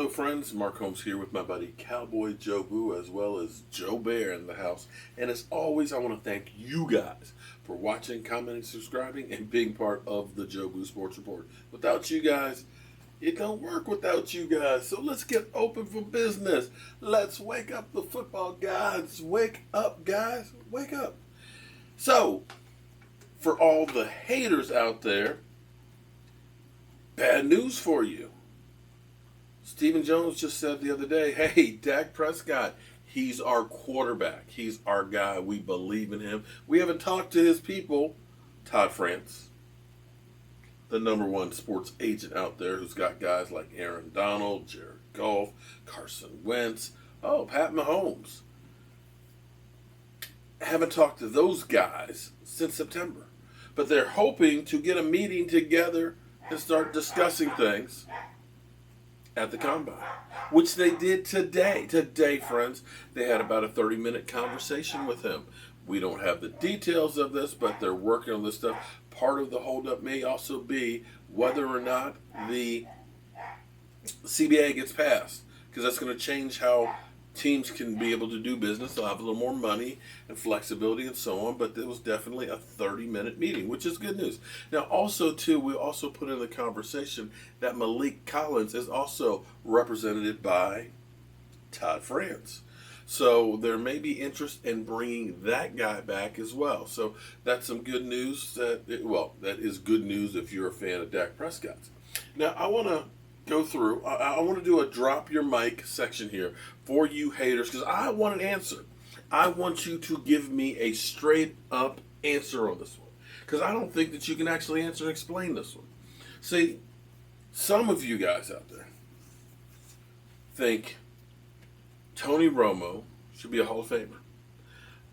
Hello friends, Mark Holmes here with my buddy Cowboy Joe Boo as well as Joe Bear in the house. And as always, I want to thank you guys for watching, commenting, subscribing, and being part of the Joe Boo Sports Report. Without you guys, it don't work without you guys. So let's get open for business. Let's wake up the football gods. Wake up, guys. Wake up. So, for all the haters out there, bad news for you. Stephen Jones just said the other day, hey, Dak Prescott, he's our quarterback. He's our guy. We believe in him. We haven't talked to his people, Todd France, the #1 sports agent out there who's got guys like Aaron Donald, Jared Goff, Carson Wentz, Pat Mahomes. Haven't talked to those guys since September. But they're hoping to get a meeting together and start discussing things at the Combine, which they did today. Today, friends, they had about a 30-minute conversation with him. We don't have the details of this, but they're working on this stuff. Part of the holdup may also be whether or not the CBA gets passed, because that's going to change how teams can be able to do business. They'll have a little more money and flexibility and so on, but it was definitely a 30-minute meeting, which is good news. Now, also, too, we also put in the conversation that Malik Collins is also represented by Todd France. So there may be interest in bringing that guy back as well. So that's some good news. That is good news if you're a fan of Dak Prescott. Now, I want to go through. I want to do a drop your mic section here for you haters, because I want an answer. I want you to give me a straight up answer on this one, because I don't think that you can actually answer and explain this one. See, some of you guys out there think Tony Romo should be a Hall of Famer.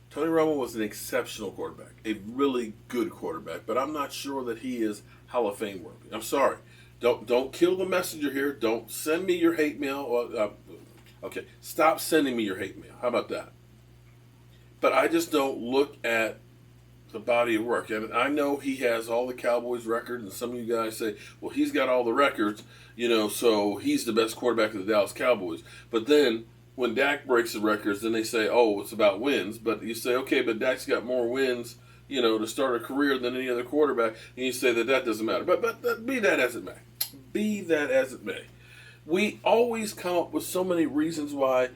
Tony Romo was an exceptional quarterback, a really good quarterback, but I'm not sure that he is Hall of Fame worthy. I'm sorry. Don't kill the messenger here. Don't send me your hate mail. Okay, stop sending me your hate mail. How about that? But I just don't look at the body of work. And I know he has all the Cowboys records, and some of you guys say, well, he's got all the records, so he's the best quarterback of the Dallas Cowboys. But then when Dak breaks the records, then they say, oh, it's about wins. But you say, okay, but Dak's got more wins, to start a career than any other quarterback, and you say that doesn't matter. But be that as it may. Be that as it may. We always come up with so many reasons why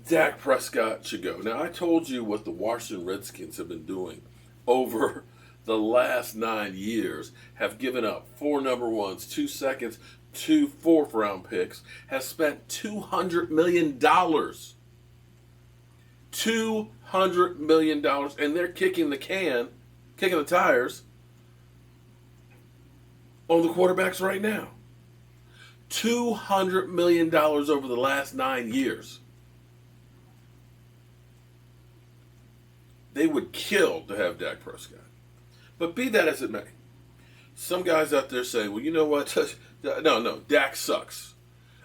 Dak Prescott should go. Now, I told you what the Washington Redskins have been doing over the last 9 years, have given up 4 number ones, 2 seconds, 2 fourth-round picks, has spent $200 million. $200 million, and they're kicking the tires on the quarterbacks right now. $200 million over the last 9 years. They would kill to have Dak Prescott. But be that as it may, some guys out there say, well, you know what? No, Dak sucks.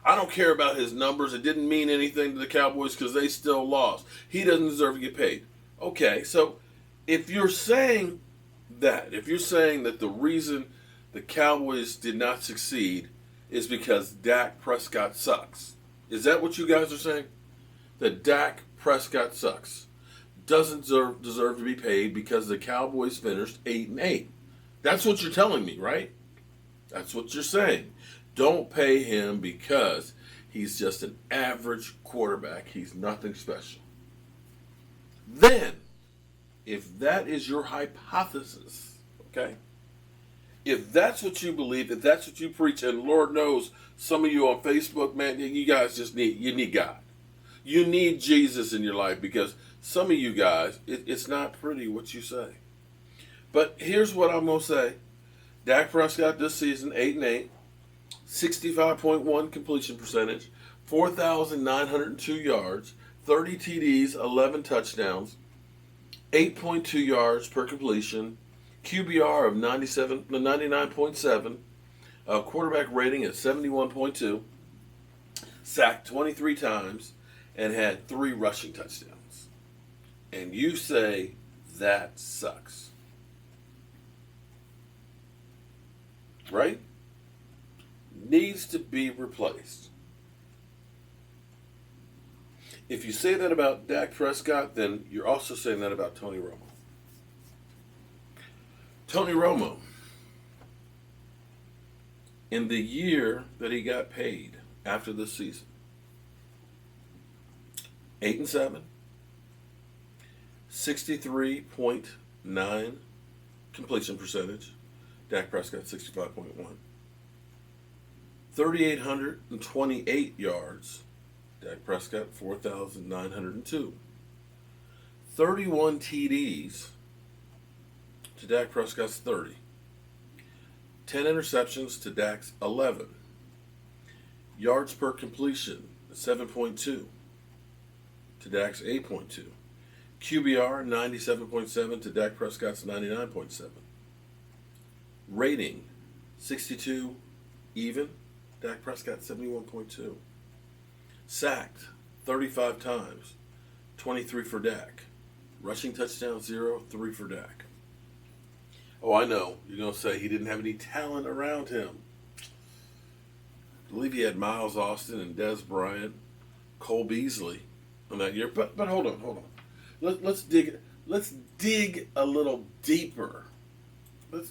I don't care about his numbers. It didn't mean anything to the Cowboys because they still lost. He doesn't deserve to get paid. Okay, so if you're saying that the reason the Cowboys did not succeed is because Dak Prescott sucks, is that what you guys are saying? That Dak Prescott sucks, doesn't deserve to be paid because the Cowboys finished 8-8. That's what you're telling me, right? That's what you're saying. Don't pay him because he's just an average quarterback. He's nothing special. Then, if that is your hypothesis, okay? If that's what you believe, if that's what you preach, and Lord knows some of you on Facebook, man, you guys you need God. You need Jesus in your life, because some of you guys, it's not pretty what you say. But here's what I'm going to say. Dak Prescott this season, 8-8, 65.1 completion percentage, 4,902 yards, 30 TDs, 11 touchdowns, 8.2 yards per completion, QBR of 99.7, quarterback rating at 71.2, sacked 23 times, and had 3 rushing touchdowns. And you say that sucks. Right? Needs to be replaced. If you say that about Dak Prescott, then you're also saying that about Tony Romo. Tony Romo, in the year that he got paid after this season, 8-7, 63.9 completion percentage. Dak Prescott 65.1. 3,828 yards. Dak Prescott 4,902. 31 TDs to Dak Prescott's 30. 10 interceptions to Dak's 11. Yards per completion 7.2 to Dak's 8.2. QBR 97.7 to Dak Prescott's 99.7. Rating 62 even, Dak Prescott 71.2. Sacked 35 times, 23 for Dak. Rushing touchdown 0, 3 for Dak. Oh, I know. You're going to say he didn't have any talent around him. I believe he had Miles Austin and Dez Bryant, Cole Beasley on that year. But hold on. Let's dig a little deeper.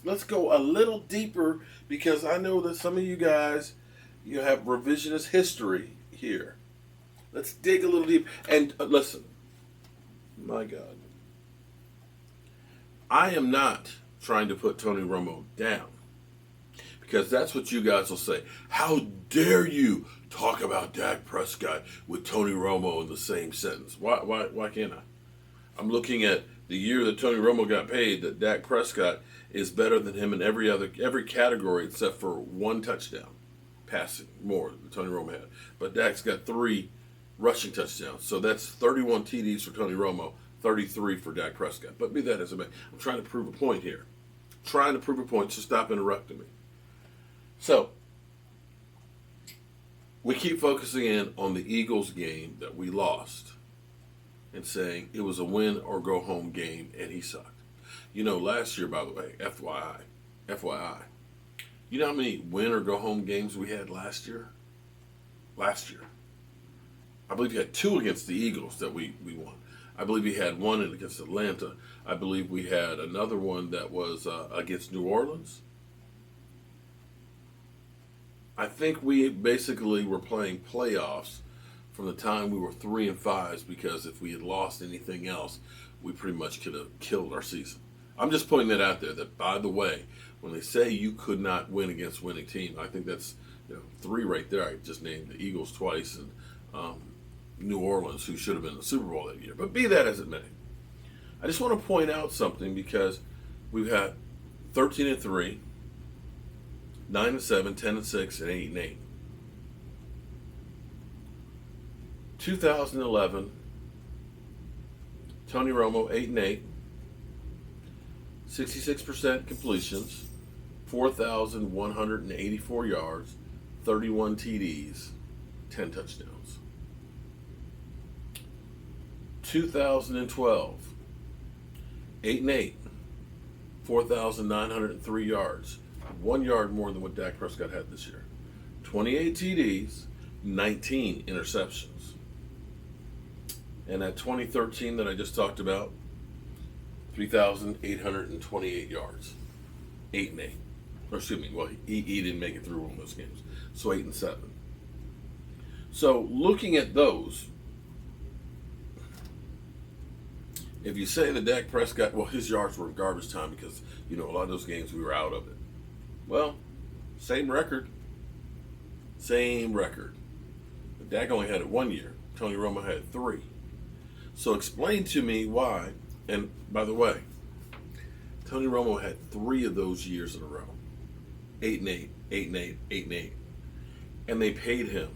Let's go a little deeper, because I know that some of you guys, you have revisionist history here. Let's dig a little deep. And listen, my God, I am not trying to put Tony Romo down, because that's what you guys will say. How dare you talk about Dak Prescott with Tony Romo in the same sentence? Why can't I? I'm looking at the year that Tony Romo got paid, that Dak Prescott is better than him in every category except for one touchdown passing more than Tony Romo had. But Dak's got 3 rushing touchdowns. So that's 31 TDs for Tony Romo, 33 for Dak Prescott. But be that as it may, I'm trying to prove a point here. So stop interrupting me. So, we keep focusing in on the Eagles game that we lost and saying it was a win or go home game and he sucked. You know, last year, by the way, FYI, you know how many win or go home games we had last year? I believe he had 2 against the Eagles that we won. I believe he had 1 against Atlanta. I believe we had another one that was against New Orleans. I think we basically were playing playoffs from the time we were 3-5, because if we had lost anything else, we pretty much could have killed our season. I'm just putting that out there, that, by the way, when they say you could not win against winning team, I think that's 3 right there. I just named the Eagles twice and New Orleans, who should have been in the Super Bowl that year. But be that as it may, I just want to point out something, because we've had 13-3, 9-7, 10-6, and 8-8. 2011, Tony Romo 8-8, 66% completions, 4,184 yards, 31 TDs, 10 touchdowns. 2012, 8-8, 4,903 yards, 1 yard more than what Dak Prescott had this year. 28 TDs, 19 interceptions. And that 2013 that I just talked about, 3,828 yards, 8-8. Or excuse me, well, he didn't make it through one of those games. So 8-7. So looking at those, if you say that Dak Prescott, well, his yards were in garbage time because, a lot of those games we were out of it. Well, same record. But Dak only had it 1 year. Tony Romo had 3. So explain to me why, and by the way, Tony Romo had 3 of those years in a row. 8-8, 8-8, 8-8. And they paid him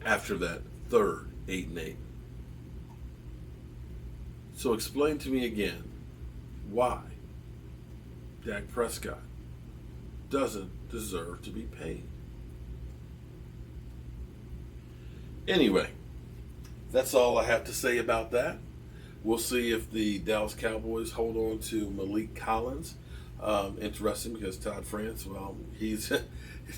after that third 8-8. So explain to me again why Dak Prescott doesn't deserve to be paid. Anyway, that's all I have to say about that. We'll see if the Dallas Cowboys hold on to Malik Collins. Interesting, because Todd France,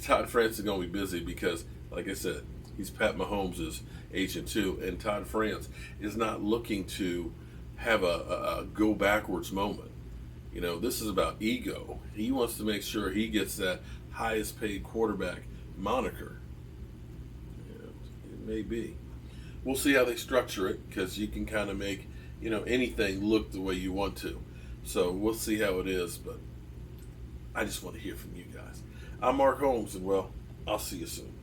Todd France is going to be busy, because, like I said, He's Pat Mahomes' agent too, and Todd France is not looking to have a go backwards moment. You know, this is about ego. He wants to make sure he gets that highest paid quarterback moniker. Yeah, it may be. We'll see how they structure it, because you can kind of make, anything look the way you want to. So we'll see how it is, but I just want to hear from you guys. I'm Mark Holmes, and well, I'll see you soon.